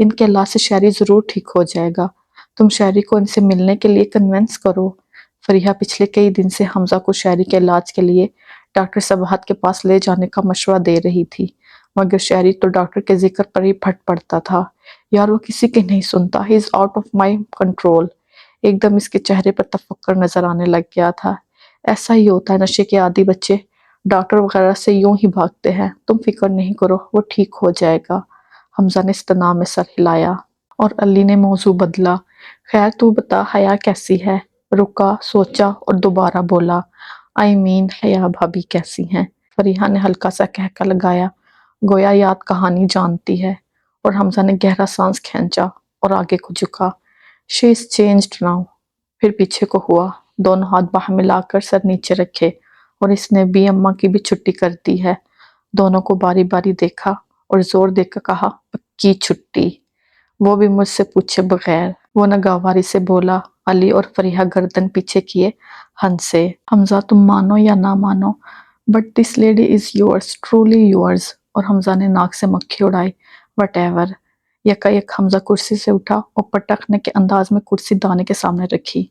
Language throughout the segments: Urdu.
ان کے علاج سے شہری ضرور ٹھیک ہو جائے گا، تم شہری کو ان سے ملنے کے لیے کنونس کرو۔ فریحہ پچھلے کئی دن سے حمزہ کو شہری کے علاج کے لیے ڈاکٹر صباحت کے پاس لے جانے کا مشورہ دے رہی تھی، مگر شہری تو ڈاکٹر کے ذکر پر ہی پھٹ پڑتا تھا۔ یار وہ کسی کی نہیں سنتا، he is out of my control. ایک دم اس کے چہرے پر تفکر نظر آنے لگ گیا تھا۔ ایسا ہی ہوتا ہے، نشے کے عادی بچے ڈاکٹر وغیرہ سے یوں ہی بھاگتے ہیں۔ تم فکر نہیں کرو، وہ ٹھیک ہو جائے گا۔ حمزہ نے استناء میں سر ہلایا اور علی نے موضوع بدلا۔ خیر تو بتا حیا کیسی ہے؟ رکا، سوچا اور دوبارہ بولا، حیا بھابی کیسی ہیں؟ فریحہ نے ہلکا سا کہکا لگایا، گویا یاد کہانی جانتی ہے، اور حمزہ نے گہرا سانس کھینچا اور آگے کو جھکا۔ She is changed now۔ پھر پیچھے کو ہوا، دونوں ہاتھ باہم ملا کر سر نیچے رکھے، اور اس نے بھی اماں کی بھی چھٹی کر دی ہے۔ دونوں کو باری باری دیکھا اور زور دے کر کہا، پکی چھٹی، وہ بھی مجھ سے پوچھے بغیر۔ وہ ناگواری سے بولا۔ علی اور فریحہ گردن پیچھے کیے ہنسے۔ حمزہ تم مانو یا نہ مانو، but this lady is yours, truly yours. اور حمزہ نے ناک سے مکھی اڑائی، وٹ ایور۔ یکا یک حمزہ کرسی سے اٹھا اور پٹکنے کے انداز میں کرسی دانے کے سامنے رکھی۔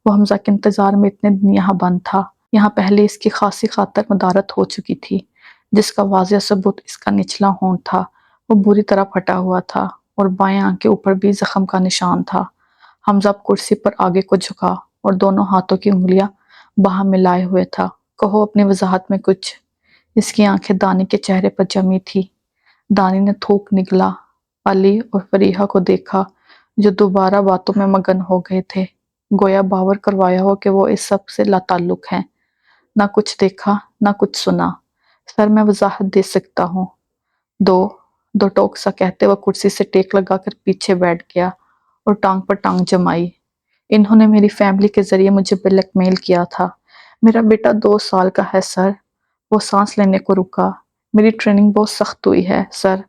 وہ حمزہ کے انتظار میں اتنے دن یہاں بند تھا، یہاں پہلے اس کی خاصی خاطر مدارت ہو چکی تھی، جس کا واضح ثبوت اس کا نچلا ہونٹ تھا۔ وہ بری طرح پھٹا ہوا تھا اور بائیں آنکھ کے اوپر بھی زخم کا نشان تھا۔ حمزہ کرسی پر آگے کو جھکا اور دونوں ہاتھوں کی انگلیاں باہم ملائے ہوئے تھا۔ کہو اپنی وضاحت میں کچھ۔ اس کی آنکھیں دانی کے چہرے پر جمی تھی۔ دانی نے تھوک نگلا، علی اور فریحہ کو دیکھا جو دوبارہ باتوں میں مگن ہو گئے تھے، گویا باور کروایا ہو کہ وہ اس سب سے لا تعلق ہیں۔ نہ کچھ دیکھا، نہ کچھ سنا۔ سر میں وضاحت دے سکتا ہوں۔ دو ٹوک سا کہتے وہ کرسی سے ٹیک لگا کر پیچھے بیٹھ گیا اور ٹانگ پر ٹانگ جمائی۔ انہوں نے میری فیملی کے ذریعے مجھے بلیک میل کیا تھا۔ میرا بیٹا 2 سال کا ہے سر۔ وہ سانس لینے کو رکا۔ میری ٹریننگ بہت سخت ہوئی ہے سر،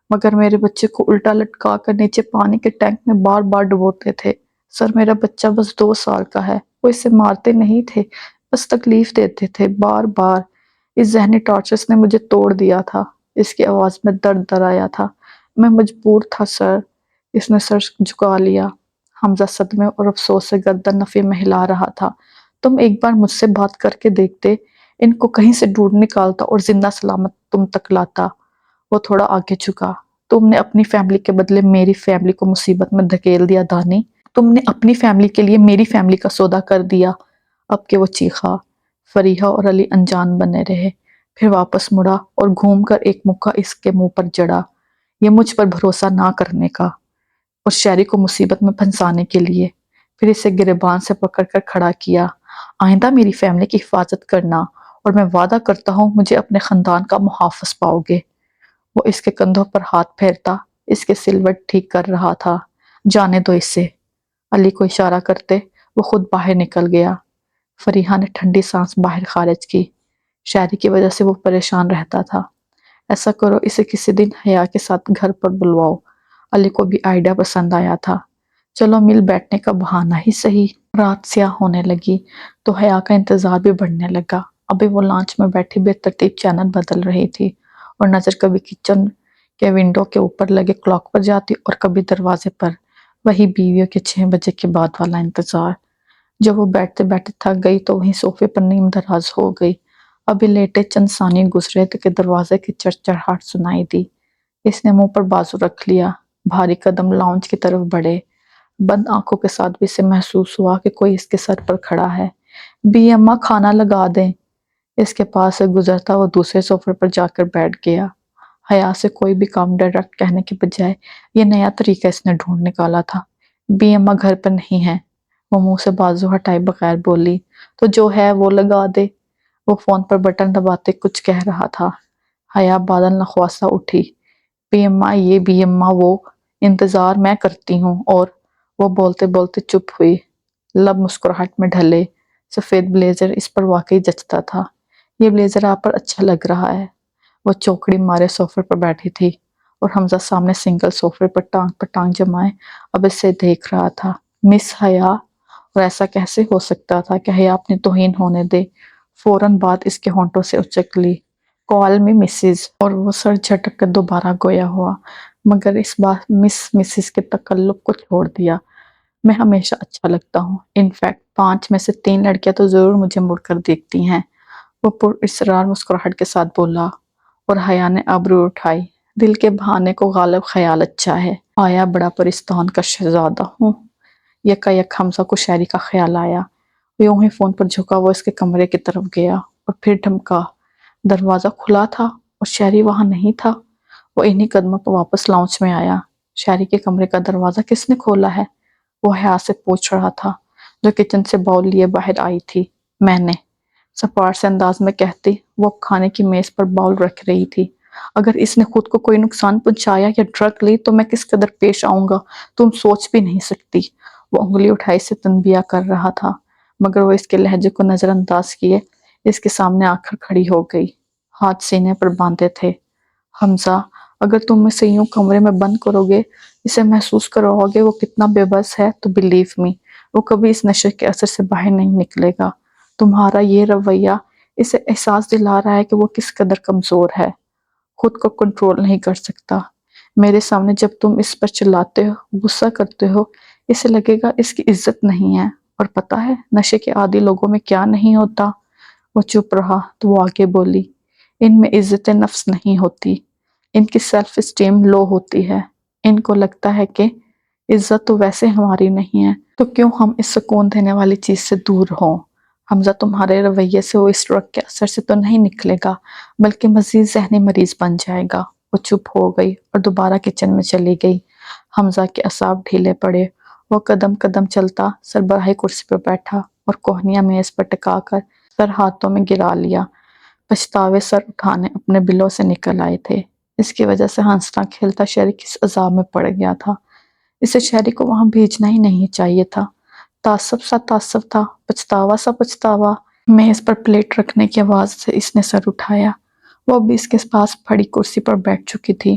مگر میرے بچے کو الٹا لٹکا کر نیچے پانی کے ٹینک میں بار بار ڈبوتے تھے۔ سر میرا بچہ بس 2 سال کا ہے، وہ اسے مارتے نہیں تھے، بس تکلیف دیتے تھے بار بار۔ اس ذہنی ٹارچرز نے مجھے توڑ دیا تھا۔ اس کی آواز میں درد در آیا تھا۔ میں مجبور تھا سر۔ اس نے سر جھکا لیا۔ حمزہ صدمے اور افسوس سے گردن نفی میں ہلا رہا تھا۔ تم ایک بار مجھ سے بات کر کے دیکھتے، ان کو کہیں سے ڈھونڈ نکالتا اور زندہ سلامت تم تک لاتا۔ وہ تھوڑا آگے جھکا۔ تم نے اپنی فیملی کے بدلے میری فیملی کو مصیبت میں دھکیل دیا دانی۔ تم نے اپنی فیملی کے لیے میری فیملی کا سودا کر دیا۔ اب کہ وہ چیخا۔ فریحہ اور علی انجان بنے رہے، پھر واپس مڑا اور گھوم کر ایک مکہ اس کے منہ پر جڑا، یہ مجھ پر بھروسہ نہ کرنے کا، اور شہری کو مصیبت میں پھنسانے کے لیے۔ پھر اسے گریبان سے پکڑ کر کھڑا کیا۔ آئندہ میری فیملی کی حفاظت کرنا، اور میں وعدہ کرتا ہوں مجھے اپنے خاندان کا محافظ پاؤ گے۔ وہ اس کے کندھوں پر ہاتھ پھیرتا اس کے سلوٹ ٹھیک کر رہا تھا۔ جانے دو اسے۔ علی کو اشارہ کرتے وہ خود باہر نکل گیا۔ فریحہ نے ٹھنڈی سانس باہر خارج کی۔ شہری کی وجہ سے وہ پریشان رہتا تھا۔ ایسا کرو اسے کسی دن حیا کے ساتھ گھر پر بلواؤ۔ علی کو بھی آئیڈیا پسند آیا تھا۔ چلو مل بیٹھنے کا بہانہ ہی صحیح۔ رات سیاہ ہونے لگی تو حیا کا انتظار بھی بڑھنے لگا۔ ابھی وہ لانچ میں بیٹھی بے ترتیب چینل بدل رہی تھی، اور نظر کبھی کچن کے ونڈو کے اوپر لگے کلاک پر جاتی اور کبھی دروازے پر۔ وہی بیویوں کے 6 بجے کے بعد والا انتظار۔ جب وہ بیٹھتے بیٹھتے تھک گئی تو وہیں صوفے پر نیم دراز ہو گئی۔ ابھی لیٹے چند ثانیے گزرے کہ دروازے کی چڑچڑاہٹ سنائی دی۔ اس نے منہ پر بازو رکھ لیا، بھاری قدم لاؤنج کی طرف بڑھے۔ بند آنکھوں کے ساتھ بھی اسے محسوس ہوا کہ کوئی اس کے سر پر کھڑا ہے۔ بی اماں کھانا لگا دیں۔ اس کے پاس سے گزرتا وہ دوسرے صوفے پر جا کر بیٹھ گیا۔ حیا سے کوئی بھی کام ڈائریکٹ کہنے کے بجائے یہ نیا طریقہ اس نے ڈھونڈ نکالا تھا۔ بی اماں گھر پر نہیں ہے، وہ منہ سے بازو ہٹائے بغیر بولی۔ تو جو ہے وہ لگا دے۔ وہ فون پر بٹن دباتے کچھ کہہ رہا تھا۔ حیا بادل نخواسا اٹھی۔ بی اماں یہ، بی اماں وہ، انتظار میں کرتی ہوں۔ اور وہ بولتے بولتے چپ ہوئی، لب مسکراہٹ میں ڈھلے۔ سفید بلیزر اس پر واقعی جچتا تھا۔ یہ بلیزر آپ پر اچھا لگ رہا ہے۔ وہ چوکڑی مارے صوفے پر بیٹھی تھی اور حمزہ سامنے سنگل صوفے پر ٹانگ جمائے اب اسے دیکھ رہا تھا۔ مس حیا، اور ایسا کیسے ہو سکتا تھا کہ حیا اپنی توہین ہونے دے؟ فوراً بات اس کے ہونٹوں سے اچک لی۔ کال می مسز، اور وہ سر جھٹک کر دوبارہ گویا ہوا۔ مگر اس بار مسز کے تکلف کو چھوڑ دیا۔ میں ہمیشہ اچھا لگتا ہوں، انفیکٹ 5 میں سے 3 لڑکیاں تو ضرور مجھے مڑ کر دیکھتی ہیں، وہ پر اصرار مسکراہٹ کے ساتھ بولا، اور حیا نے ابرو اٹھائی۔ دل کے بہانے کو غالب خیال اچھا ہے، آیا بڑا پرستان کا شہزادہ ہوں۔ یکا یک حمزہ کو شاعری کا خیال آیا، یوں ہی فون پر جھکا وہ اس کے کمرے کی طرف گیا اور پھر ٹھمکا۔ دروازہ کھلا تھا اور شہری وہاں نہیں تھا۔ وہ انہی قدموں پر واپس لاؤنج میں آیا۔ شہری کے کمرے کا دروازہ کس نے کھولا ہے؟ وہ حیا سے پوچھ رہا تھا، جو کچن سے باؤل لیے باہر آئی تھی۔ میں نے، سپاٹ سے انداز میں کہتی وہ اب کھانے کی میز پر باؤل رکھ رہی تھی۔ اگر اس نے خود کو کوئی نقصان پہنچایا یا ڈرگ لی تو میں کس قدر پیش آؤں گا تم سوچ بھی نہیں سکتی۔ وہ انگلی اٹھائی سے تنبیہ کر رہا تھا، مگر وہ اس کے لہجے کو نظر انداز کیے اس کے سامنے آ کر کھڑی ہو گئی، ہاتھ سینے پر باندھے تھے۔ حمزہ، اگر تم اسے یوں کمرے میں بند کرو گے، اسے محسوس کراؤ گے وہ کتنا بے بس ہے، تو بلیو می وہ کبھی اس نشے کے اثر سے باہر نہیں نکلے گا۔ تمہارا یہ رویہ اسے احساس دلا رہا ہے کہ وہ کس قدر کمزور ہے، خود کو کنٹرول نہیں کر سکتا۔ میرے سامنے جب تم اس پر چلاتے ہو، غصہ کرتے ہو، اسے لگے گا اس کی عزت نہیں ہے، اور پتہ ہے نشے کے عادی لوگوں میں کیا نہیں ہوتا؟ وہ چپ رہا تو وہ آگے بولی، ان میں عزت نفس نہیں ہوتی، ان کی سیلف اسٹیم لو ہوتی ہے۔ ان کو لگتا ہے کہ عزت تو ویسے ہماری نہیں ہے، تو کیوں ہم اس سکون دینے والی چیز سے دور ہوں؟ حمزہ، تمہارے رویے سے وہ اس ڈرگ کے اثر سے تو نہیں نکلے گا، بلکہ مزید ذہنی مریض بن جائے گا۔ وہ چپ ہو گئی اور دوبارہ کچن میں چلی گئی۔ حمزہ کے اعصاب ڈھیلے پڑے، وہ قدم قدم چلتا سربراہی کرسی پر بیٹھا اور کوہنیاں میز پر ٹکا کر سر ہاتھوں میں گرا لیا۔ پچھتاوے سر اٹھانے اپنے بلوں سے نکل آئے تھے۔ اس کی وجہ سے ہنستا کھیلتا شہری کس عذاب میں پڑ گیا تھا۔ اسے شہری کو وہاں بھیجنا ہی نہیں چاہیے تھا۔ تعصب سا تعصب تھا، پچھتاوا سا پچھتاوا۔ میز پر پلیٹ رکھنے کی آواز سے اس نے سر اٹھایا۔ وہ ابھی اس کے پاس پڑی کرسی پر بیٹھ چکی تھی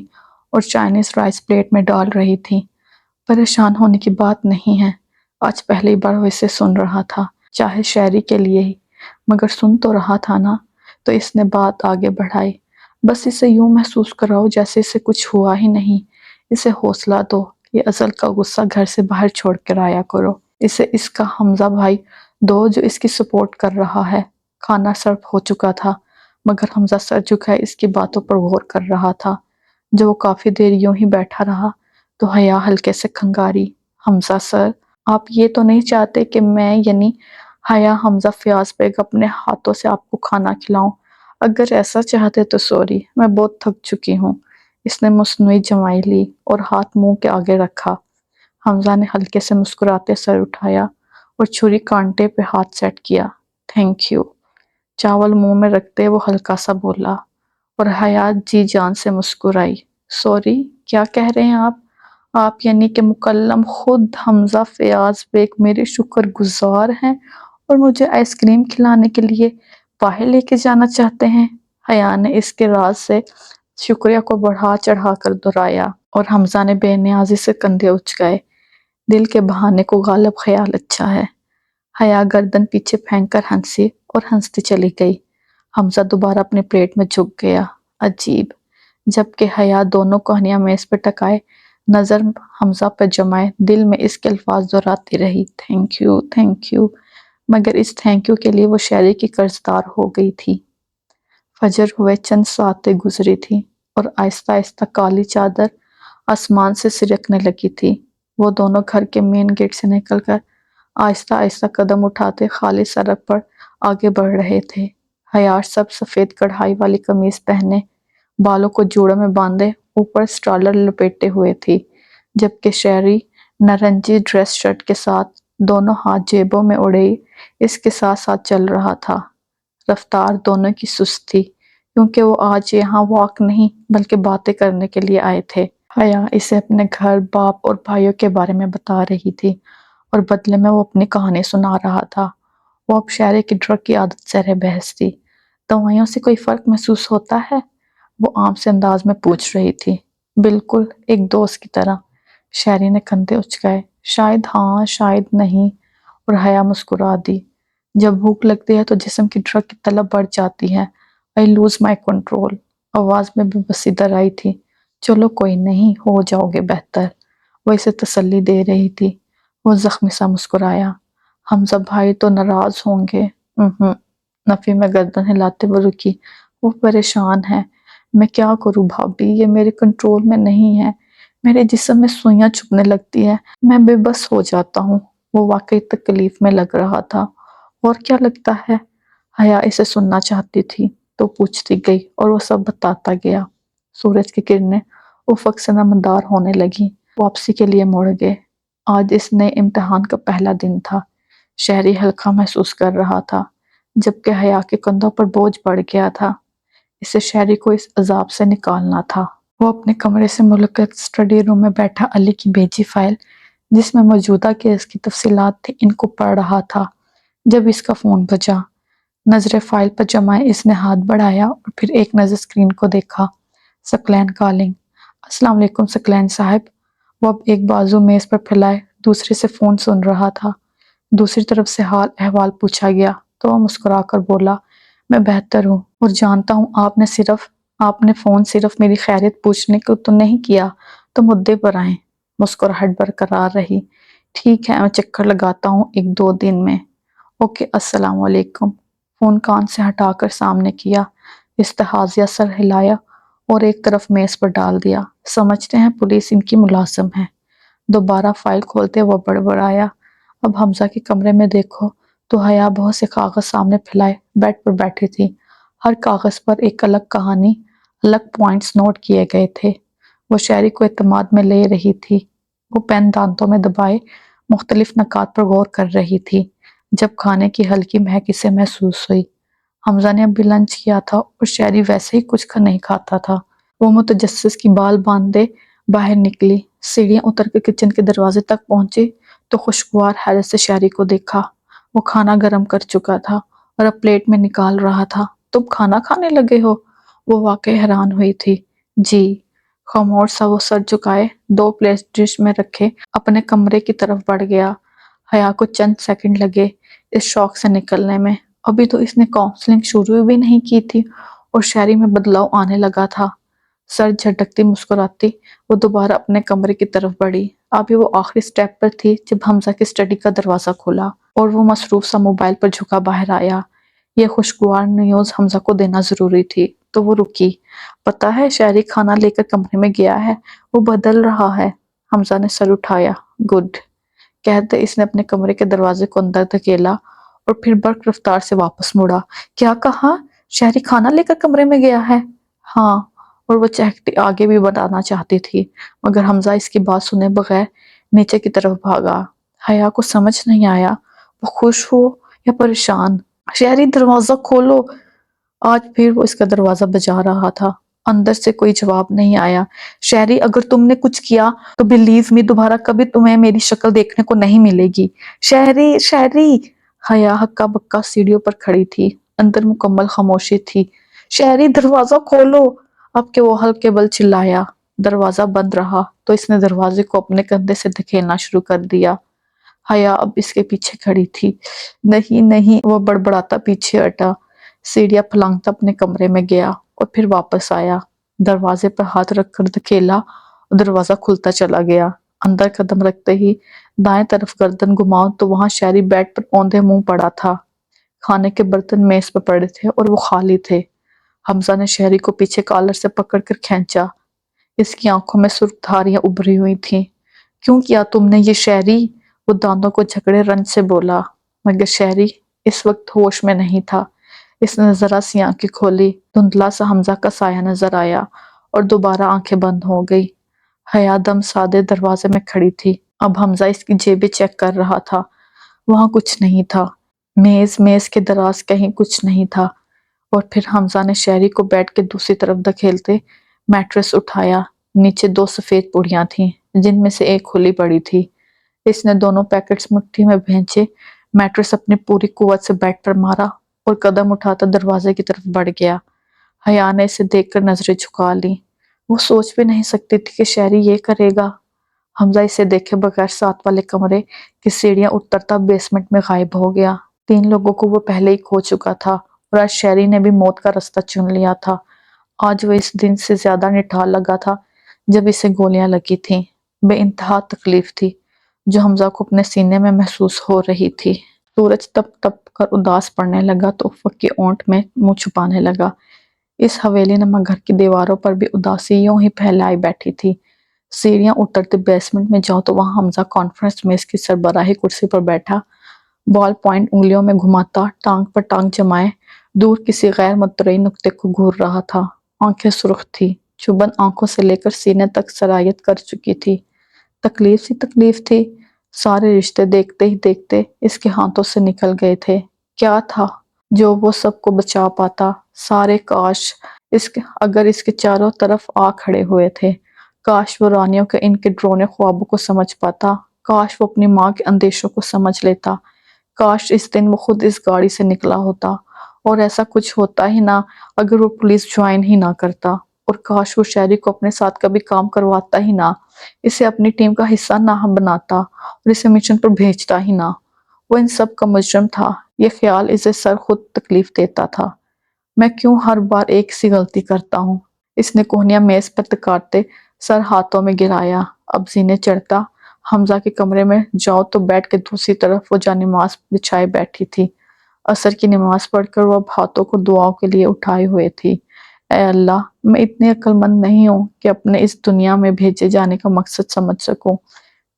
اور چائنیز رائس پلیٹ میں ڈال رہی تھی۔ پریشان ہونے کی بات نہیں ہے، آج پہلی بار وہ اسے سن رہا تھا، چاہے شہری کے لیے ہی، مگر سن تو رہا تھا نا۔ تو اس نے بات آگے بڑھائی، بس اسے یوں محسوس کراؤ جیسے اسے کچھ ہوا ہی نہیں، اسے حوصلہ دو، یہ ازل کا غصہ گھر سے باہر چھوڑ کر آیا کرو، اسے اس کا حمزہ بھائی دو جو اس کی سپورٹ کر رہا ہے۔ کھانا سرو ہو چکا تھا، مگر حمزہ سر جھکائے اس کی باتوں پر غور کر رہا تھا۔ جب وہ کافی دیر یوں ہی بیٹھا رہا تو حیا ہلکے سے کھنگاری، حمزہ سر، آپ یہ تو نہیں چاہتے کہ میں یعنی حیا حمزہ فیاض بیگ اپنے ہاتھوں سے آپ کو کھانا کھلاؤں؟ اگر ایسا چاہتے تو سوری، میں بہت تھک چکی ہوں۔ اس نے مصنوعی جمائی لی اور ہاتھ منہ کے آگے رکھا۔ حمزہ نے ہلکے سے مسکراتے سر اٹھایا اور چھری کانٹے پہ ہاتھ سیٹ کیا۔ Thank you. چاول منہ میں رکھتے وہ ہلکا سا بولا، اور حیا جی جان سے مسکرائی۔ سوری، کیا کہہ رہے ہیں آپ؟ آپ یعنی کہ مکلم خود حمزہ فیاض بیگ میرے شکر گزار ہیں اور مجھے آئس کریم کھلانے کے لیے باہر لے کے جانا چاہتے ہیں؟ حیا نے اس کے راز سے شکریہ کو بڑھا چڑھا کر دہرایا، اور حمزہ نے بے نیازی سے کندھے اچکائے۔ دل کے بہانے کو غالب خیال اچھا ہے۔ حیا گردن پیچھے پھینک کر ہنسی اور ہنستی چلی گئی۔ حمزہ دوبارہ اپنے پلیٹ میں جھک گیا۔ عجیب، جبکہ حیا دونوں کوہنیاں میز پہ ٹکائے نظر حمزہ پہ جمائے دل میں اس کے الفاظ دہراتی رہی، تھینک یو، تھینک یو، مگر اس تھینک یو کے لیے وہ شاعری کی قرضدار ہو گئی تھی۔ فجر ہوئے چند ساعتیں گزری تھی اور آہستہ آہستہ کالی چادر آسمان سے سرکنے لگی تھی۔ وہ دونوں گھر کے مین گیٹ سے نکل کر آہستہ آہستہ قدم اٹھاتے خالی سڑک پر آگے بڑھ رہے تھے۔ حیا سب سفید کڑھائی والی قمیض پہنے، بالوں کو جوڑوں میں باندھے اوپر اسٹرالر لپیٹے ہوئے تھی، جبکہ شہری نارنجی ڈریس شرٹ کے ساتھ دونوں ہاتھ جیبوں میں اڑے اس کے ساتھ ساتھ چل رہا تھا۔ رفتار دونوں کی سست تھی، کیونکہ وہ آج یہاں واک نہیں بلکہ باتیں کرنے کے لیے آئے تھے۔ حیا اسے اپنے گھر، باپ اور بھائیوں کے بارے میں بتا رہی تھی اور بدلے میں وہ اپنی کہانی سنا رہا تھا۔ وہ اب شہری کی ڈرگ کی عادت زیر بحث تھی۔ دوائیوں سے کوئی فرق محسوس ہوتا ہے؟ وہ عام سے انداز میں پوچھ رہی تھی۔ بالکل، ایک دوست کی طرح، شہری نے کندھے اچکائے۔ شاید ہاں، شاید نہیں، اور حیا مسکرا دی۔ جب بھوک لگتی ہے تو جسم کی ڈرگ کی طلب بڑھ جاتی ہے۔ I lose my control۔ آواز میں بے بسی در آئی تھی۔ چلو کوئی نہیں، ہو جاؤ گے بہتر، وہ اسے تسلی دے رہی تھی۔ وہ زخمی سا مسکرایا۔ حمزہ بھائی تو ناراض ہوں گے۔ نفی میں گردن ہلاتے وہ رکی۔ وہ پریشان ہے۔ میں کیا کروں بھابی، یہ میرے کنٹرول میں نہیں ہے، میرے جسم میں سوئیاں چبھنے لگتی ہے، میں بے بس ہو جاتا ہوں۔ وہ واقعی تکلیف میں لگ رہا تھا۔ اور کیا لگتا ہے؟ حیا اسے سننا چاہتی تھی تو پوچھتی گئی اور وہ سب بتاتا گیا۔ سورج کی کرنیں افق سے نمودار ہونے لگیں۔ واپسی کے لیے مڑ گئے۔ آج اس نئے امتحان کا پہلا دن تھا۔ شہری ہلکا محسوس کر رہا تھا، جبکہ حیا کے کندھوں پر بوجھ بڑھ گیا تھا۔ اسے شہری کو اس عذاب سے نکالنا تھا۔ وہ اپنے کمرے سے ملکت اسٹڈی روم میں بیٹھا علی کی بھیجی فائل، جس میں موجودہ کیس کی تفصیلات تھی، ان کو پڑھ رہا تھا جب اس کا فون بجا۔ نظریں فائل پر جمائے اس نے ہاتھ بڑھایا اور پھر ایک نظر اسکرین کو دیکھا۔ ثقلین کالنگ۔ السلام علیکم ثقلین صاحب۔ وہ اب ایک بازو میز پر پھیلائے دوسرے سے فون سن رہا تھا۔ دوسری طرف سے حال احوال پوچھا گیا تو وہ مسکرا کر بولا، میں بہتر ہوں اور جانتا ہوں آپ نے فون صرف میری خیریت پوچھنے کو تو نہیں کیا، تو مدعے پر آئیں۔ مسکراہٹ برقرار رہی۔ ٹھیک ہے، میں چکر لگاتا ہوں 1-2 دن میں۔ اوکے، السلام علیکم۔ فون کان سے ہٹا کر سامنے کیا، استحاضیہ سر ہلایا اور ایک طرف میز پر ڈال دیا۔ سمجھتے ہیں پولیس ان کی ملازم ہے۔ دوبارہ فائل کھولتے وہ بڑبڑایا، اب حمزہ کے کمرے میں دیکھو تو حیا بہت سے کاغذ سامنے پھیلائے بیڈ پر بیٹھی تھی۔ ہر کاغذ پر ایک الگ کہانی، الگ پوائنٹس نوٹ کیے گئے تھے۔ وہ شہری کو اعتماد میں لے رہی تھی۔ وہ پین دانتوں میں دبائے مختلف نکات پر غور کر رہی تھی جب کھانے کی ہلکی مہک اسے محسوس ہوئی۔ حمزہ نے ابھی لنچ کیا تھا اور شہری ویسے ہی کچھ نہیں کھاتا تھا۔ وہ متجسس کی بال باندھے باہر نکلی، سیڑھیاں اتر کے کچن کے دروازے تک پہنچی تو خوشگوار حیرت سے شہری کو دیکھا۔ وہ کھانا گرم کر چکا تھا اور اب پلیٹ میں نکال رہا تھا۔ تم کھانا کھانے لگے ہو؟ وہ واقعی حیران ہوئی تھی۔ جی۔ خاموش سا وہ سر جھکائے 2 پلیٹ ڈش میں رکھے اپنے کمرے کی طرف بڑھ گیا۔ حیا کو چند سیکنڈ لگے اس شوق سے نکلنے میں۔ ابھی تو اس نے کاؤنسلنگ شروع بھی نہیں کی تھی اور شہری میں بدلاؤ آنے لگا تھا۔ سر جھٹکتی مسکراتی وہ دوبارہ اپنے کمرے کی طرف بڑھی۔ ابھی وہ آخری سٹیپ پر تھی جب حمزہ کی اسٹڈی کا دروازہ کھلا اور وہ مصروف سا موبائل پر جھکا باہر آیا۔ یہ خوشگوار نیوز حمزہ کو دینا ضروری تھی تو وہ رکی۔ پتہ ہے شہری کھانا لے کر کمرے میں گیا ہے، وہ بدل رہا ہے۔ حمزہ نے سر اٹھایا۔ گڈ، کہتے اس نے اپنے کمرے کے دروازے کو اندر دھکیلا اور پھر برق رفتار سے واپس مڑا۔ کیا کہا؟ شہری کھانا لے کر کمرے میں گیا ہے؟ ہاں۔ اور وہ چہکتی آگے بھی بڑھانا چاہتی تھی مگر حمزہ اس کی بات سنے بغیر نیچے کی طرف بھاگا۔ حیا کو سمجھ نہیں آیا وہ خوش ہو یا پریشان۔ شہری دروازہ کھولو۔ آج پھر وہ اس کا دروازہ بجا رہا تھا۔ اندر سے کوئی جواب نہیں آیا۔ شہری اگر تم نے کچھ کیا تو بلیو می دوبارہ کبھی تمہیں میری شکل دیکھنے کو نہیں ملے گی۔ شہری، شہری۔ حیا ہکا بکا سیڑھیوں پر کھڑی تھی۔ اندر مکمل خاموشی تھی۔ شہری دروازہ کھولو۔ اب کہ وہ ہلکے بل چلایا۔ دروازہ بند رہا تو اس نے دروازے کو اپنے کندھے سے دھکیلنا شروع کر دیا۔ حیا اب اس کے پیچھے کھڑی تھی۔ نہیں نہیں، وہ بڑبڑاتا پیچھے ہٹا، سیڑھیاں پھلانگتا اپنے کمرے میں گیا اور پھر واپس آیا۔ دروازے پر ہاتھ رکھ کر دھکیلا اور دروازہ کھلتا چلا گیا۔ اندر قدم رکھتے ہی دائیں طرف گردن گھماؤ تو وہاں شہری بیڈ پر اوندھے منہ پڑا تھا۔ کھانے کے برتن میز پر پڑے تھے اور وہ خالی تھے۔ حمزہ نے شہری کو پیچھے کالر سے پکڑ کر کھینچا۔ اس کی آنکھوں میں سرخ دھاریاں ابھری ہوئی تھیں۔ کیوں کیا تم نے یہ شہری؟ وہ دانتوں کو جھگڑے رنج سے بولا۔ مگر شہری اس وقت ہوش میں نہیں تھا۔ اس نے ذرا سی آنکھیں کھولی، دھندلا سا حمزہ کا سایہ نظر آیا اور دوبارہ آنکھیں بند ہو گئی۔ حیا دم سادے دروازے میں کھڑی تھی۔ اب حمزہ اس کی جیبیں چیک کر رہا تھا۔ وہاں کچھ نہیں تھا۔ میز کے دراز کہیں کچھ نہیں تھا۔ اور پھر حمزہ نے شہری کو بیڈ کے دوسری طرف دھکیلتے میٹرس اٹھایا۔ نیچے 2 سفید پڑیاں تھیں جن میں سے ایک کھلی پڑی تھی۔ اس نے دونوں پیکٹس مٹھی میں بھینچے، میٹرس اپنی پوری قوت سے بیڈ پر مارا اور قدم اٹھاتا دروازے کی طرف بڑھ گیا۔ حیا نے اسے دیکھ کر نظریں جھکا لیں۔ وہ سوچ بھی نہیں سکتی تھی کہ شہری یہ کرے گا۔ حمزہ اسے دیکھے بغیر ساتھ والے کمرے کی سیڑھیاں اترتا بیسمنٹ میں غائب ہو گیا۔ 3 لوگوں کو وہ پہلے ہی کھو چکا تھا اور آج شہری نے بھی موت کا رستہ چن لیا تھا۔ آج وہ اس دن سے زیادہ نٹھال لگا تھا جب اسے گولیاں لگی تھیں۔ بے انتہا تکلیف تھی جو حمزہ کو اپنے سینے میں محسوس ہو رہی تھی۔ سورج تپ تپ کر اداس پڑنے لگا تو افق کے اونٹ میں منہ چھپانے لگا۔ اس حویلی نما گھر کی دیواروں پر بھی اداسی یوں ہی پھیلائی بیٹھی تھی۔ سیڑھیاں اترتے بیسمنٹ میں جاؤ تو وہاں حمزہ کانفرنس میز کی سربراہی کرسی پر بیٹھا، بال پوائنٹ انگلیوں میں گھماتا، ٹانگ پر ٹانگ جمائے دور کسی غیر مترئی نقطے کو گھور رہا تھا۔ آنکھیں سرخ تھی، چبھن آنکھوں سے لے کر سینے تک سرایت کر چکی تھی۔ تکلیف ہی تکلیف تھی۔ سارے رشتے دیکھتے ہی دیکھتے اس کے ہاتھوں سے نکل گئے تھے۔ کیا تھا جو وہ سب کو بچا پاتا؟ سارے کاش اگر اس کے چاروں طرف آ کھڑے ہوئے تھے۔ کاش وہ رانیوں کے ان کے ڈرونے خوابوں کو سمجھ پاتا۔ کاش وہ اپنی ماں کے اندیشوں کو سمجھ لیتا۔ کاش اس دن وہ خود اس گاڑی سے نکلا ہوتا اور ایسا کچھ ہوتا ہی نہ اگر وہ پولیس جوائن ہی نہ کرتا، اور کاش وہ شہری کو اپنے ساتھ کبھی کام کرواتا ہی نہ، اسے اپنی ٹیم کا حصہ نہ بناتا اور اسے مشن پر بھیجتا ہی نہ۔ وہ ان سب کا مجرم تھا۔ یہ خیال اسے سر خود تکلیف دیتا تھا۔ میں کیوں ہر بار ایک سی غلطی کرتا ہوں؟ اس نے کوہنیاں میز پر تکاتے سر ہاتھوں میں گرایا۔ اب زینے چڑھتا۔ حمزہ کے کمرے میں جاؤ تو بیڈ کے دوسری طرف وہ جا نماز بچھائے بیٹھی تھی۔ عصر کی نماز پڑھ کر وہ اب ہاتھوں کو دعاؤں کے لیے اٹھائے ہوئے تھی۔ اے اللہ، میں اتنی عقل مند نہیں ہوں کہ اپنے اس دنیا میں بھیجے جانے کا مقصد سمجھ سکوں۔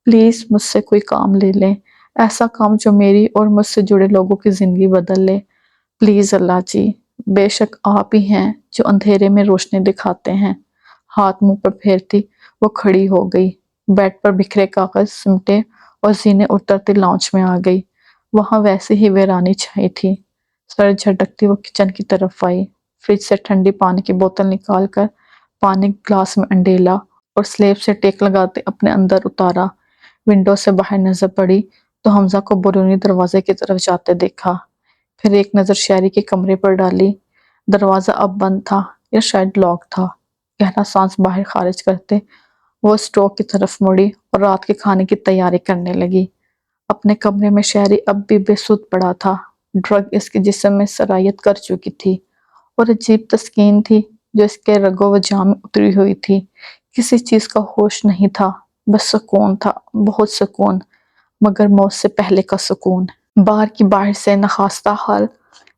پلیز مجھ سے کوئی کام لے لیں، ایسا کام جو میری اور مجھ سے جڑے لوگوں کی زندگی بدل لے۔ پلیز اللہ جی، بے شک آپ ہی ہیں جو اندھیرے میں روشنی دکھاتے ہیں۔ ہاتھ منہ پر پھیرتی وہ کھڑی ہو گئی، بیڈ پر بکھرے کاغذ سمٹے اور زینے اترتی لاؤنج میں آ گئی۔ وہاں ویسے ہی ویرانی چھائی تھی۔ سر جھٹکتی وہ کچن کی طرف آئی، فریج سے ٹھنڈی پانی کی بوتل نکال کر پانی گلاس میں انڈیلا اور سلیب سے ٹیک لگاتے اپنے اندر اتارا۔ ونڈو سے باہر نظر پڑی تو حمزہ کو بیرونی دروازے کی طرف جاتے دیکھا، پھر ایک نظر شہری کے کمرے پر ڈالی۔ دروازہ اب بند تھا یا شاید لاک تھا۔ گہرا سانس باہر خارج کرتے وہ اسٹوو کی طرف مڑی اور رات کے کھانے کی تیاری کرنے لگی۔ اپنے کمرے میں شہری اب بھی بے سود پڑا تھا۔ ڈرگ اس کے جسم میں سرایت کر چکی تھی اور عجیب تسکین تھی جو اس کے رگو و جاں میں اتری ہوئی تھی۔ کسی چیز کا ہوش نہیں تھا، بس سکون تھا، بہت سکون، مگر موت سے پہلے کا سکون۔ باہر سے نخواستہ حال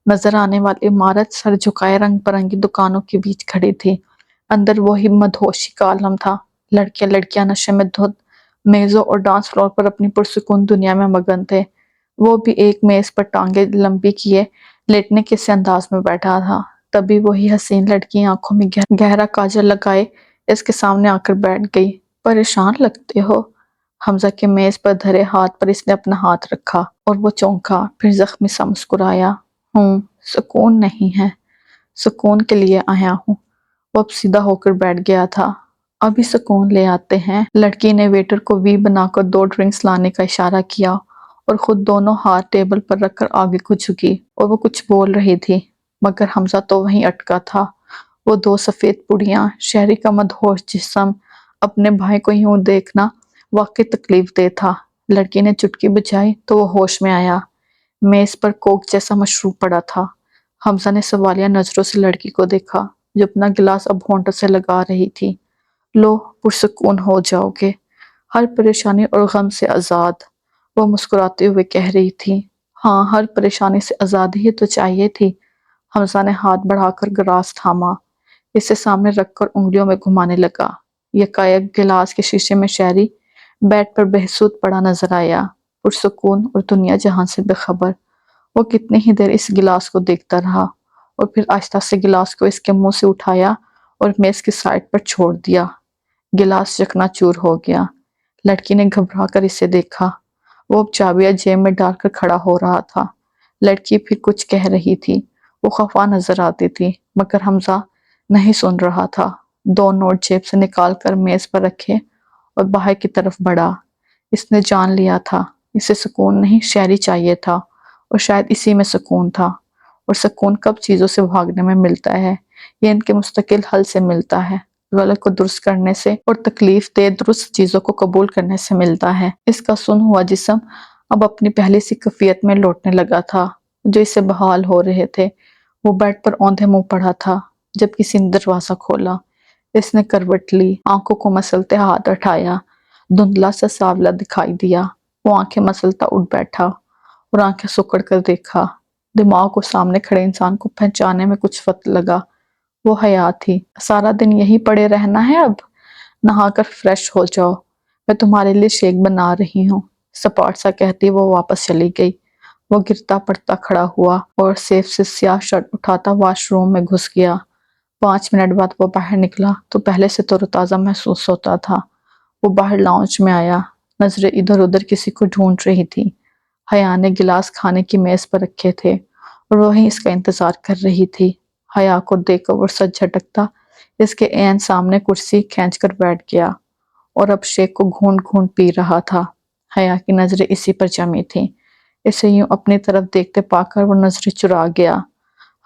نظر آنے والی عمارت سر جھکائے رنگ برنگی دکانوں کے بیچ کھڑی تھی۔ اندر وہی مدہوشی کا عالم تھا۔ لڑکیاں نشے میں دھت میزوں اور ڈانس فلور پر اپنی پرسکون دنیا میں مگن تھے۔ وہ بھی ایک میز پر ٹانگیں لمبی کیے لیٹنے کے سے انداز میں بیٹھا تھا۔ تبھی وہی حسین لڑکی آنکھوں میں گہرا کاجل لگائے اس کے سامنے آ کر بیٹھ گئی۔ پریشان لگتے ہو؟ حمزہ کے میز پر دھرے ہاتھ پر اس نے اپنا ہاتھ رکھا اور وہ چونکا، پھر زخمی سا مسکرایا۔ سکون نہیں ہے، سکون کے لیے آیا ہوں۔ وہ اب سیدھا ہو کر بیٹھ گیا تھا۔ ابھی سکون لے آتے ہیں۔ لڑکی نے ویٹر کو وی بنا کر 2 ڈرنکس لانے کا اشارہ کیا اور خود دونوں ہاتھ ٹیبل پر رکھ کر آگے کو جھکی، اور وہ کچھ بول رہی تھی مگر حمزہ تو وہیں اٹکا تھا۔ وہ 2 سفید پڑیاں، شہری کا مدہوش جسم، اپنے بھائی کو یوں دیکھنا واقعی تکلیف دہ تھا۔ لڑکی نے چٹکی بجائی تو وہ ہوش میں آیا۔ میز پر کوک جیسا مشروب پڑا تھا۔ حمزہ نے سوالیہ نظروں سے لڑکی کو دیکھا جو اپنا گلاس اب ہونٹوں سے لگا رہی تھی۔ لو، پرسکون ہو جاؤ گے، ہر پریشانی اور غم سے آزاد، وہ مسکراتے ہوئے کہہ رہی تھی۔ ہاں، ہر پریشانی سے آزادی ہی تو چاہیے تھی۔ حمزہ نے ہاتھ بڑھا کر گلاس تھاما، اسے سامنے رکھ کر انگلیوں میں گھمانے لگا۔ یکایک گلاس کے شیشے میں شہری بیڈ پر بے سود پڑا نظر آیا، پرسکون اور دنیا جہاں سے بے خبر۔ وہ کتنی ہی دیر اس گلاس کو دیکھتا رہا اور پھر آہستہ سے گلاس کو اس کے منہ سے اٹھایا اور میز کی سائڈ پر چھوڑ دیا۔ گلاس چکنا چور ہو گیا۔ لڑکی نے گھبرا کر اسے دیکھا۔ وہ اب چابیاں جیب میں ڈال کر کھڑا ہو رہا تھا۔ لڑکی پھر کچھ کہہ رہی تھی، وہ خفا نظر آتی تھی مگر حمزہ نہیں سن رہا تھا۔ 2 نوٹ جیب سے نکال کر میز پر رکھے اور باہر کی طرف بڑھا۔ اس نے جان لیا تھا اسے سکون نہیں شہری چاہیے تھا، اور شاید اسی میں سکون تھا۔ اور سکون کب چیزوں سے بھاگنے میں ملتا ہے؟ یہ ان کے مستقل حل سے ملتا ہے، غلط کو درست کرنے سے اور تکلیف دہ درست چیزوں کو قبول کرنے سے ملتا ہے۔ اس کا سن ہوا جسم اب اپنی پہلی سی کیفیت میں لوٹنے لگا تھا جو اسے بحال ہو رہے تھے۔ وہ بیڈ پر اوندھے منہ پڑا تھا جب کسی نے دروازہ کھولا۔ اس نے کروٹ لی، آنکھوں کو مسلتے ہاتھ اٹھایا، دھندلا سا سانولا دکھائی دیا۔ وہ آنکھیں مسلتا اٹھ بیٹھا اور آنکھیں سکڑ کر دیکھا۔ دماغ کو سامنے کھڑے انسان کو پہچانے میں کچھ وقت لگا۔ وہ حیا تھی۔ سارا دن یہی پڑے رہنا ہے اب؟ نہا کر فریش ہو جاؤ، میں تمہارے لیے شیک بنا رہی ہوں، سپاٹ سا کہتی وہ واپس چلی گئی۔ وہ گرتا پڑتا کھڑا ہوا اور سیف سے سیاہ شرٹ اٹھاتا واش روم میں گھس گیا۔ 5 منٹ بعد وہ باہر نکلا تو پہلے سے تر و تازہ محسوس ہوتا تھا۔ وہ باہر لاؤنج میں آیا، نظریں ادھر ادھر کسی کو ڈھونڈ رہی تھی۔ حیا نے گلاس کھانے کی میز پر رکھے تھے اور وہیں اس کا انتظار کر رہی تھی۔ حیا کو دیکھ کر وہ سچ جھٹکتا اس کے عین سامنے کرسی کھینچ کر بیٹھ گیا اور اب شیک کو گھونٹ گھونٹ پی رہا تھا۔ حیا کی نظریں اسی پر جمی تھیں۔ اسے یوں اپنی طرف دیکھتے پا کر وہ نظریں چرا گیا۔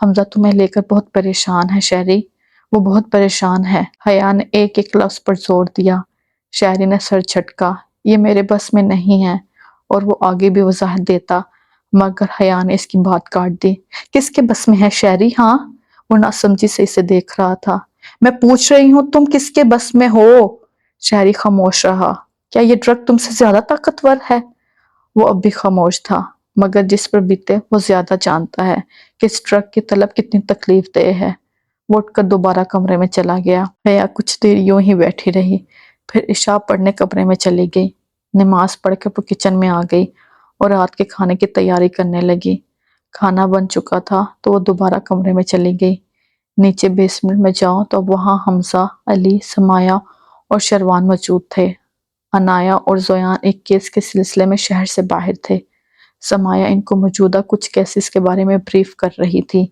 حمزہ تمہیں لے کر بہت پریشان ہے شہری، وہ بہت پریشان ہے۔ حیا نے ایک ایک لفظ پر زور دیا۔ شہری نے سر جھٹکا، یہ میرے بس میں نہیں ہے، اور وہ آگے بھی وضاحت دیتا مگر حیا نے اس کی بات کاٹ دی۔ کس کے بس میں ہے شہری؟ ہاں؟ وہ ناسمجھی سے اسے دیکھ رہا تھا۔ میں پوچھ رہی ہوں تم کس کے بس میں ہو؟ شہری خاموش رہا۔ کیا یہ ڈرگ تم سے زیادہ طاقتور ہے؟ وہ اب بھی خاموش تھا، مگر جس پر بیتے وہ زیادہ جانتا ہے کہ اس ڈرگ کی طلب کتنی تکلیف دہ ہے۔ وہ اٹھ کر دوبارہ کمرے میں چلا گیا۔ حیا کچھ دیر یوں ہی بیٹھی رہی، پھر عشاء پڑھنے کمرے میں چلی گئی۔ نماز پڑھ کے وہ کچن میں آ گئی اور رات کے کھانے کی تیاری کرنے لگی۔ کھانا بن چکا تھا تو وہ دوبارہ کمرے میں چلی گئی۔ نیچے بیسمنٹ میں جاؤ تو وہاں حمزہ، علی، سمایا اور شروان موجود تھے۔ انایا اور زویان ایک کیس کے سلسلے میں شہر سے باہر تھے۔ سمایا ان کو موجودہ کچھ کیسز کے بارے میں بریف کر رہی تھی۔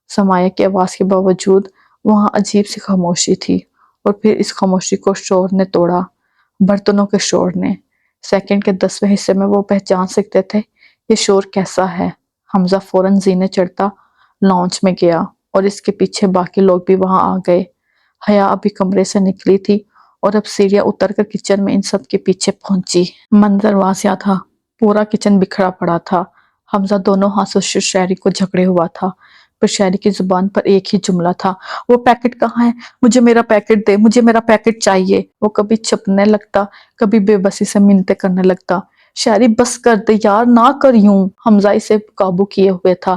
سمایا کی آواز کے باوجود وہاں عجیب سی خاموشی تھی، اور پھر اس خاموشی کو شور نے توڑا، برتنوں کے شور نے۔ سیکنڈ کے 10ویں حصے میں وہ پہچان سکتے تھے یہ شور کیسا ہے۔ حمزہ فوراً زینے چڑھتا لاؤنج میں گیا اور اس کے پیچھے باقی لوگ بھی وہاں آ گئے۔ حیا ابھی کمرے سے نکلی تھی اور اب سیڑھیاں اتر کر کچن میں ان سب کے پیچھے پہنچی۔ منظر واضح تھا، پورا کچن بکھرا پڑا تھا۔ حمزہ دونوں ہاتھوں سے شہری کو جھکڑے ہوا تھا، پر شہری کی زبان پر ایک ہی جملہ تھا، وہ پیکٹ کہاں ہے؟ مجھے میرا پیکٹ دے، مجھے میرا پیکٹ چاہیے۔ وہ کبھی چھپنے لگتا، کبھی بے بسی سے منتیں کرنے لگتا۔ شہری بس کر دے یار، نہ کر یوں۔ حمزہ اسے قابو کیے ہوئے تھا۔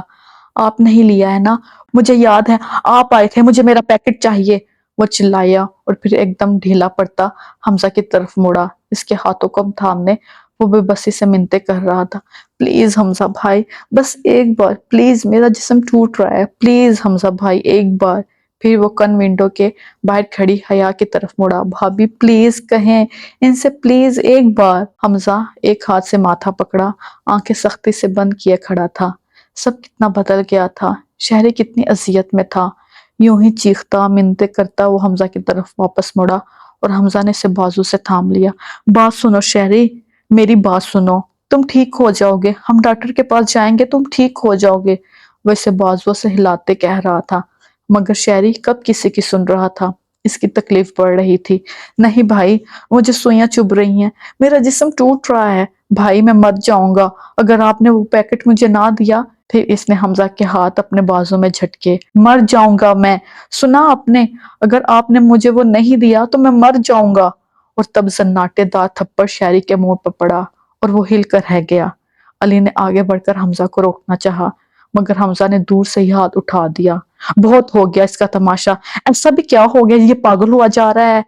آپ نہیں لیا ہے نا؟ مجھے یاد ہے آپ آئے تھے، مجھے میرا پیکٹ چاہیے، وہ چلایا اور پھر ایک دم ڈھیلا پڑتا حمزہ کی طرف مڑا۔ اس کے ہاتھوں کو تھامنے وہ بے بسی سے منتیں کر رہا تھا۔ پلیز حمزہ بھائی، بس ایک بار پلیز، میرا جسم ٹوٹ رہا ہے، پلیز حمزہ بھائی ایک بار۔ پھر وہ کن ونڈو کے باہر کھڑی حیا کی طرف مڑا۔ بھابی پلیز کہیں ان سے، پلیز ایک بار۔ حمزہ ایک ہاتھ سے ماتھا پکڑا، آنکھیں سختی سے بند کیے کھڑا تھا۔ سب کتنا بدل گیا تھا، شہری کتنی اذیت میں تھا۔ یوں ہی چیختا منتیں کرتا وہ حمزہ کی طرف واپس مڑا اور حمزہ نے اسے بازو سے تھام لیا۔ بات سنو شہری، میری بات سنو، تم ٹھیک ہو جاؤ گے، ہم ڈاکٹر کے پاس جائیں گے، تم ٹھیک ہو جاؤ گے، وہ اسے بازو سے ہلاتے کہہ رہا تھا۔ مگر شہری کب کسی کی سن رہا تھا، اس کی تکلیف بڑھ رہی تھی۔ نہیں بھائی، مجھے سوئیاں چبھ رہی ہیں، میرا جسم ٹوٹ رہا ہے، بھائی میں مر جاؤں گا اگر آپ نے وہ پیکٹ مجھے نہ دیا۔ پھر اس نے حمزہ کے ہاتھ اپنے بازو میں جھٹکے۔ مر جاؤں گا میں، سنا آپ نے؟ اگر آپ نے مجھے وہ نہیں دیا تو میں مر جاؤں گا۔ اور تب زناٹے دار تھپڑ شہری کے منہ پر پڑا اور وہ ہل کر رہ گیا۔ علی نے آگے بڑھ کر حمزہ کو روکنا چاہا، مگر حمزہ نے دور سے ہی ہاتھ اٹھا دیا۔ بہت ہو گیا اس کا تماشا، ایسا بھی کیا ہو گیا یہ پاگل ہوا جا رہا ہے؟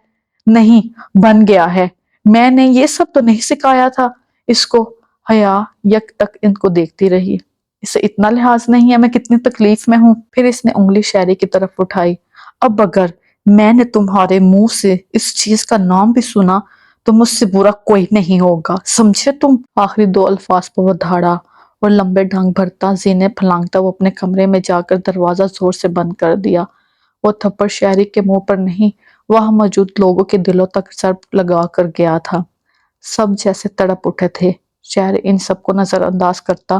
نہیں، بن گیا ہے، میں نے یہ سب تو نہیں سکھایا تھا اس کو۔ حیا یک تک ان کو دیکھتی رہی۔ اسے اتنا لحاظ نہیں ہے میں کتنی تکلیف میں ہوں۔ پھر اس نے انگلی شہری کی طرف اٹھائی۔ اب اگر میں نے تمہارے منہ سے اس چیز کا نام بھی سنا تو مجھ سے برا کوئی نہیں ہوگا، سمجھے تم؟ آخری 2 الفاظ پر وہ دھاڑا اور لمبے ڈھنگ بھرتا، زینے پھلانگتا وہ اپنے کمرے میں جا کر دروازہ زور سے بند کر دیا۔ وہ تھپڑ شہری کے منہ پر نہیں، وہاں موجود لوگوں کے دلوں تک ضرب لگا کر گیا تھا۔ سب جیسے تڑپ اٹھے تھے۔ شہری ان سب کو نظر انداز کرتا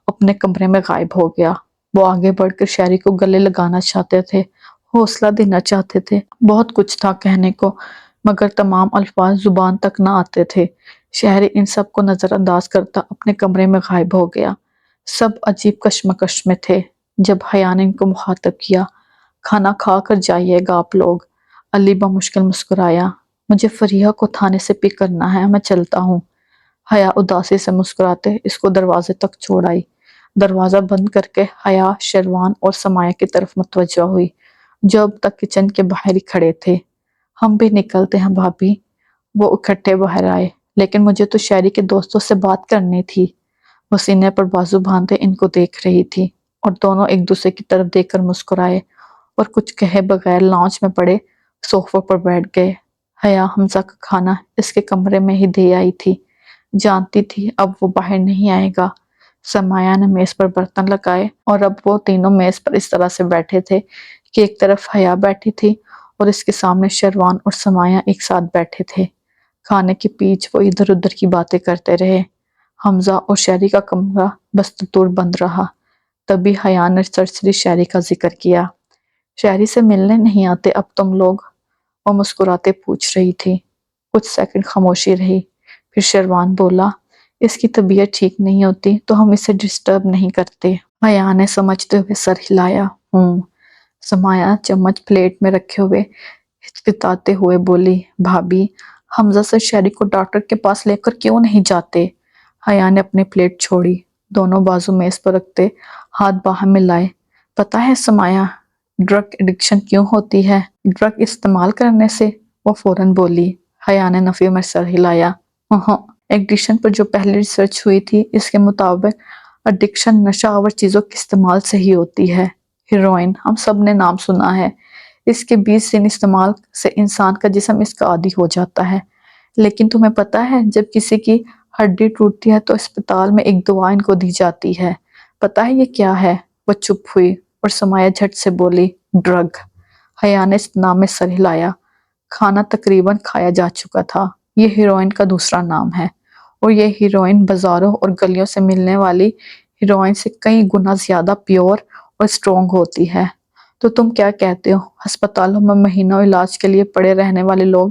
اپنے کمرے میں غائب ہو گیا۔ وہ آگے بڑھ کر شہری کو گلے لگانا چاہتے تھے، حوصلہ دینا چاہتے تھے، بہت کچھ تھا کہنے کو، مگر تمام الفاظ زبان تک نہ آتے تھے۔ شہری ان سب کو نظر انداز کرتا اپنے کمرے میں غائب ہو گیا۔ سب عجیب کشمکش میں تھے۔ جب حیا نے ان کو مخاطب کیا، کھانا کھا کر جائیے گا آپ لوگ، علی بمشکل مسکرایا۔ مجھے فریحہ کو تھانے سے پک کرنا ہے، میں چلتا ہوں۔ حیا اداسی سے مسکراتے اس کو دروازے تک چھوڑ آئی۔ دروازہ بند کر کے حیا شیروان اور سمایا کی طرف متوجہ ہوئی جو اب تک کچن کے باہر ہی کھڑے تھے۔ ہم بھی نکلتے ہیں بھابی۔ وہ اکٹھے باہر آئے۔ لیکن مجھے تو شہری کے دوستوں سے بات کرنی تھی۔ وہ سینے پر بازو باندھے ان کو دیکھ رہی تھی اور دونوں ایک دوسرے کی طرف دیکھ کر مسکرائے اور کچھ کہے بغیر لانچ میں پڑے صوفے پر بیٹھ گئے۔ حیا حمزہ کا کھانا اس کے کمرے میں ہی دے آئی تھی۔ جانتی تھی اب وہ باہر نہیں آئے گا۔ سمایا نے میز پر برتن لگائے اور اب وہ تینوں میز پر اس طرح سے بیٹھے تھے کہ ایک طرف حیا بیٹھی تھی اور اس کے سامنے شیروان اور سمایا ایک ساتھ بیٹھے تھے۔ کھانے کے بیچ وہ ادھر ادھر کی باتیں کرتے رہے۔ حمزہ اور شہری کا کمرہ بستور بند رہا۔ تبھی حیا نے سرسری شہری کا ذکر کیا۔ شہری سے ملنے نہیں آتے اب تم لوگ؟ وہ مسکراتے پوچھ رہی تھی۔ کچھ سیکنڈ خاموشی رہی، پھر شیروان بولا، اس کی طبیعت ٹھیک نہیں ہوتی تو ہم اسے ڈسٹرب نہیں کرتے۔ حیا نے سمجھتے ہوئے سر ہلایا۔ سمایا چمچ پلیٹ میں رکھے ہوئے ہچکچاتے ہوئے بولی، بھابی حمزہ سے شہری کو ڈاکٹر کے پاس لے کر کیوں نہیں جاتے؟ حیا نے اپنی پلیٹ چھوڑی، دونوں بازو میز پر رکھتے ہاتھ باہم میں لائے۔ پتہ ہے سمایا ڈرگ ایڈکشن کیوں ہوتی ہے؟ ڈرگ استعمال کرنے سے؟ وہ فوراً بولی۔ حیا نے نفی میں سر ہلایا۔ ایڈکشن پر جو پہلی ریسرچ ہوئی تھی اس کے مطابق ایڈکشن نشہ آور چیزوں کے استعمال سے ہی ہوتی ہے۔ ہیروئن ہم سب نے نام سنا ہے۔ اس کے 20 دن استعمال سے انسان کا جسم اس کا عادی ہو جاتا ہے۔ لیکن تمہیں پتہ ہے جب کسی کی ہڈی ٹوٹتی ہے تو اسپتال میں ایک دوا ان کو دی جاتی ہے۔ پتہ ہے یہ کیا ہے؟ وہ چپ ہوئی اور سمایا جھٹ سے بولی، ڈرگ۔ حیا نے اس نام میں سر ہلایا۔ کھانا تقریباً کھایا جا چکا تھا۔ یہ ہیروئن کا دوسرا نام ہے اور یہ ہیروئن بازاروں اور گلیوں سے ملنے والی ہیروئن سے کئی گنا زیادہ پیور اور اسٹرانگ ہوتی ہے۔ تو تم کیا کہتے ہو ہسپتالوں میں مہینوں علاج کے لیے پڑے رہنے والے لوگ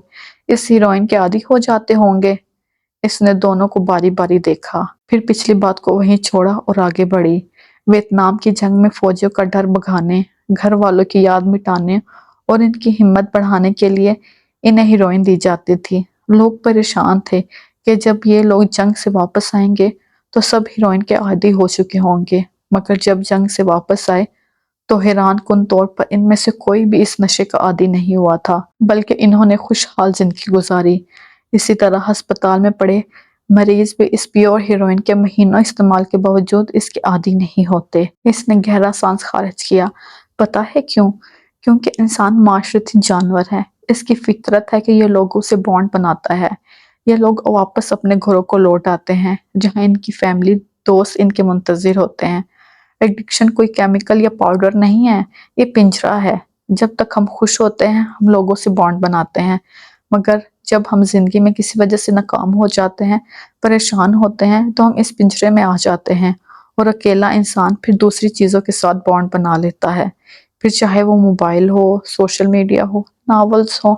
اس ہیروئن کے عادی ہو جاتے ہوں گے؟ اس نے دونوں کو باری باری دیکھا، پھر پچھلی بات کو وہیں چھوڑا اور آگے بڑھی۔ ویتنام کی جنگ میں فوجیوں کا ڈر بھگانے، گھر والوں کی یاد مٹانے اور ان کی ہمت بڑھانے کے لیے انہیں ہیروئن دی جاتی تھی۔ لوگ پریشان تھے کہ جب یہ لوگ جنگ سے واپس آئیں گے تو سب ہیروئن کے عادی ہو چکے ہوں گے، مگر جب جنگ سے واپس آئے تو حیران کن طور پر ان میں سے کوئی بھی اس نشے کا عادی نہیں ہوا تھا، بلکہ انہوں نے خوشحال زندگی گزاری۔ اسی طرح ہسپتال میں پڑے مریض بھی اس پیور ہیروئن کے مہینوں استعمال کے باوجود اس کے عادی نہیں ہوتے۔ اس نے گہرا سانس خارج کیا۔ پتہ ہے کیوں؟ کیونکہ انسان معاشرتی جانور ہے۔ اس کی فطرت ہے کہ یہ لوگوں سے بانڈ بناتا ہے۔ یہ لوگ واپس اپنے گھروں کو لوٹ آتے ہیں جہاں ان کی فیملی دوست ان کے منتظر ہوتے ہیں۔ ایڈکشن کوئی کیمیکل یا پاؤڈر نہیں ہے، یہ پنجرہ ہے۔ جب تک ہم خوش ہوتے ہیں ہم لوگوں سے بانڈ بناتے ہیں، مگر جب ہم زندگی میں کسی وجہ سے ناکام ہو جاتے ہیں، پریشان ہوتے ہیں تو ہم اس پنجرے میں آ جاتے ہیں اور اکیلا انسان پھر دوسری چیزوں کے ساتھ بانڈ بنا لیتا ہے، پھر چاہے وہ موبائل ہو، سوشل میڈیا ہو، ناولز ہو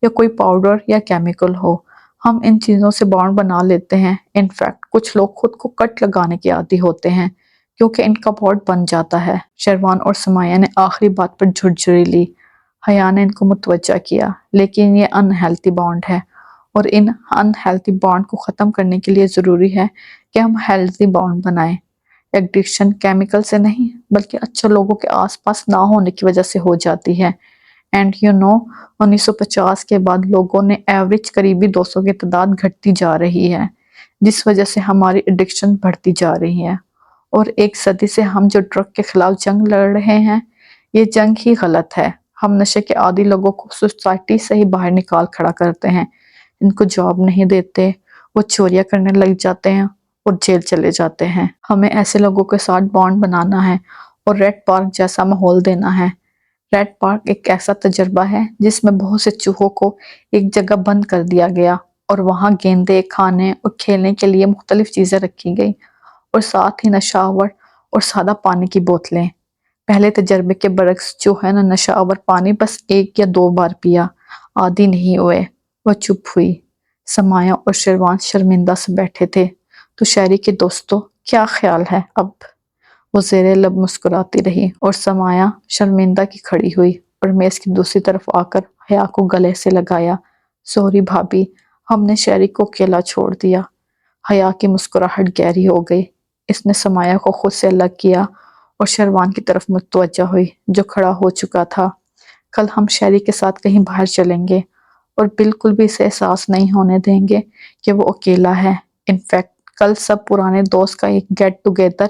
یا کوئی پاؤڈر یا کیمیکل ہو، ہم ان چیزوں سے بانڈ بنا لیتے ہیں۔ انفیکٹ کچھ لوگ خود کو کٹ لگانے کے عادی ہوتے ہیں کیونکہ ان کا بانڈ بن جاتا ہے۔ شیروان اور سمایا نے آخری بات پر جھرجھری لی۔ حیا نے ان کو متوجہ کیا، لیکن یہ ان ہیلتھی بانڈ ہے اور ان ان ہیلتھی بانڈ کو ختم کرنے کے لیے ضروری ہے کہ ہم ہیلتھی بانڈ بنائیں۔ ایڈکشن کیمیکل سے نہیں بلکہ اچھے لوگوں کے آس پاس نہ ہونے کی وجہ سے ہو جاتی ہے۔ اینڈ 1950 کے بعد لوگوں نے ایوریج قریبی 200 کی تعداد گھٹتی جا رہی ہے، جس وجہ سے ہماری ایڈکشن بڑھتی جا رہی ہے۔ اور ایک صدی سے ہم جو ڈرگ کے خلاف جنگ لڑ رہے ہیں، یہ جنگ ہی غلط ہے۔ ہم نشے کے عادی لوگوں کو سوسائٹی سے ہی باہر نکال کھڑا کرتے ہیں، ان کو جاب نہیں دیتے، وہ چوریاں کرنے لگ جاتے ہیں اور جیل چلے جاتے ہیں۔ ہمیں ایسے لوگوں کے ساتھ بانڈ بنانا ہے اور ریڈ پارک جیسا ماحول دینا ہے۔ ریڈ پارک ایک ایسا تجربہ ہے جس میں بہت سے چوہوں کو ایک جگہ بند کر دیا گیا اور وہاں گیندے، کھانے اور کھیلنے کے لیے مختلف چیزیں رکھی گئیں اور ساتھ ہی نشہ آور اور سادہ پانی کی بوتلیں۔ پہلے تجربے کے برعکس چوہے نے نشہ آور پانی بس 1 یا 2 بار پیا، عادی نہیں ہوئے۔ وہ چپ ہوئی۔ سمایا اور شیروان شرمندہ سے بیٹھے تھے۔ تو شہری کے دوستوں کیا خیال ہے اب؟ وہ زیر لب مسکراتی رہی اور سمایا شرمندہ کی کھڑی ہوئی اور میز کی دوسری طرف آ کر حیا کو گلے سے لگایا۔ سوری بھابی، ہم نے شہری کو اکیلا چھوڑ دیا۔ حیا کی مسکراہٹ گہری ہو گئی۔ اس نے سمایہ کو خود سے الگ کیا اور شروان کی طرف متوجہ ہوئی جو کھڑا ہو چکا تھا۔ کل ہم شہری کے ساتھ کہیں باہر چلیں گے اور بالکل بھی اسے احساس نہیں ہونے دیں گے کہ وہ اکیلا ہے۔ انفیکٹ کل سب پرانے دوست کا ایک گیٹ ٹوگیدر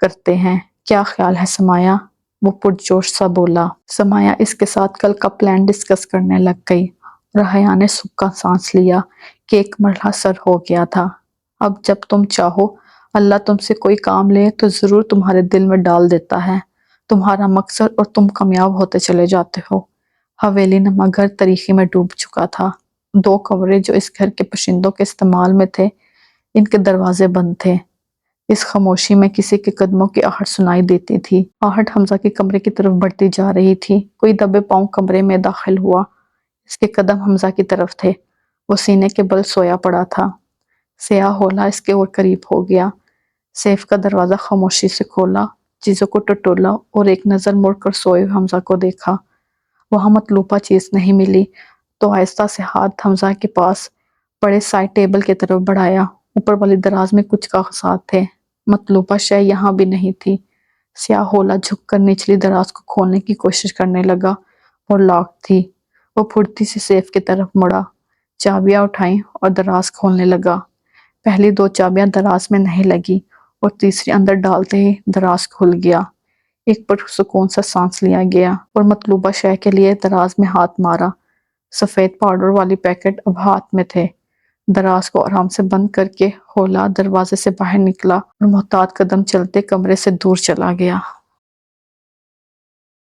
کرتے ہیں، کیا خیال ہے سمایہ؟ وہ پرجوش سا بولا۔ سمایہ اس کے ساتھ کل کا پلان ڈسکس کرنے لگ گئی اور حیا نے سکھ کا سانس لیا کہ ایک مرحلہ سر ہو گیا تھا۔ اب جب تم چاہو اللہ تم سے کوئی کام لے تو ضرور تمہارے دل میں ڈال دیتا ہے۔ تمہارا مقصد اور تم کامیاب ہوتے چلے جاتے ہو۔ حویلی نما گھر تاریکی میں ڈوب چکا تھا۔ 2 کمرے جو اس گھر کے باشندوں کے استعمال میں تھے، ان کے دروازے بند تھے۔ اس خاموشی میں کسی کے قدموں کی آہٹ سنائی دیتی تھی۔ آہٹ حمزہ کے کمرے کی طرف بڑھتی جا رہی تھی۔ کوئی دبے پاؤں کمرے میں داخل ہوا۔ اس کے قدم حمزہ کی طرف تھے۔ وہ سینے کے بل سویا پڑا تھا۔ سیاہ ہولا اس کے اور قریب ہو گیا۔ سیف کا دروازہ خاموشی سے کھولا، چیزوں کو ٹٹولا اور ایک نظر مڑ کر سوئے ہوئے حمزہ کو دیکھا۔ وہاں مطلوبہ چیز نہیں ملی تو آہستہ سے ہاتھ حمزہ کے پاس پڑے سائڈ ٹیبل کی طرف بڑھایا۔ اوپر والی دراز میں کچھ کاغذات تھے۔ مطلوبہ شے یہاں بھی نہیں تھی۔ سیاہ ہولا جھک کر نچلی دراز کو کھولنے کی کوشش کرنے لگا اور لاک تھی۔ وہ پھرتی سے سیف کی طرف مڑا، چابیاں اٹھائیں اور دراز کھولنے لگا۔ پہلی 2 چابیاں دراز میں نہیں لگی اور تیسری اندر ڈالتے ہی دراز کھل گیا۔ ایک پرسکون سا سانس لیا گیا اور مطلوبہ شے کے لیے دراز میں ہاتھ مارا۔ سفید پاؤڈر والی پیکٹ اب ہاتھ میں تھے۔ دراز کو آرام سے بند کر کے ہولا دروازے سے باہر نکلا اور محتاط قدم چلتے کمرے سے دور چلا گیا۔